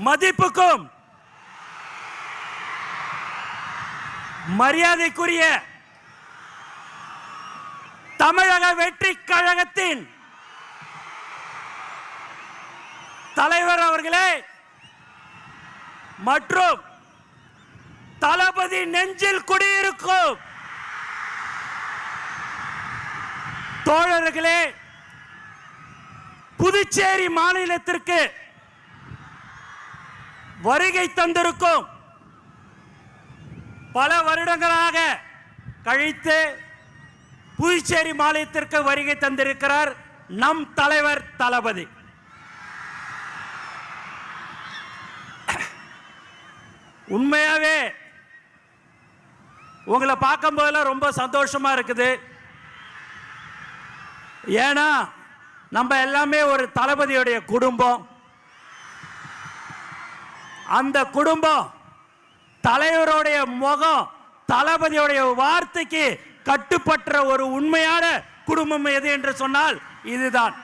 மதிப்புக்கும் மரியாதைக்குரிய தமிழக வெற்றி கழகத்தின் தலைவர் அவர்களே மற்றும் தளபதி நெஞ்சில் குடியிருக்கும் தோழர்களே, புதுச்சேரி மாநிலத்திற்கு வருகை தந்திருக்கும் பல வருடங்களாக கழித்து புதுச்சேரி மாநிலத்திற்கு வருகை தந்திருக்கிறார் நம் தலைவர் தளபதி. உண்மையாவே உங்களை பார்க்கும் போதெல்லாம் ரொம்ப சந்தோஷமா இருக்குது. ஏன்னா நம்ம எல்லாமே ஒரு தளபதியுடைய குடும்பம். அந்த குடும்பம் தலைவருடைய முகம் தளபதியுடைய வார்த்தைக்கு கட்டுப்பட்ட ஒரு உண்மையான குடும்பம் எது என்று சொன்னால் இதுதான்.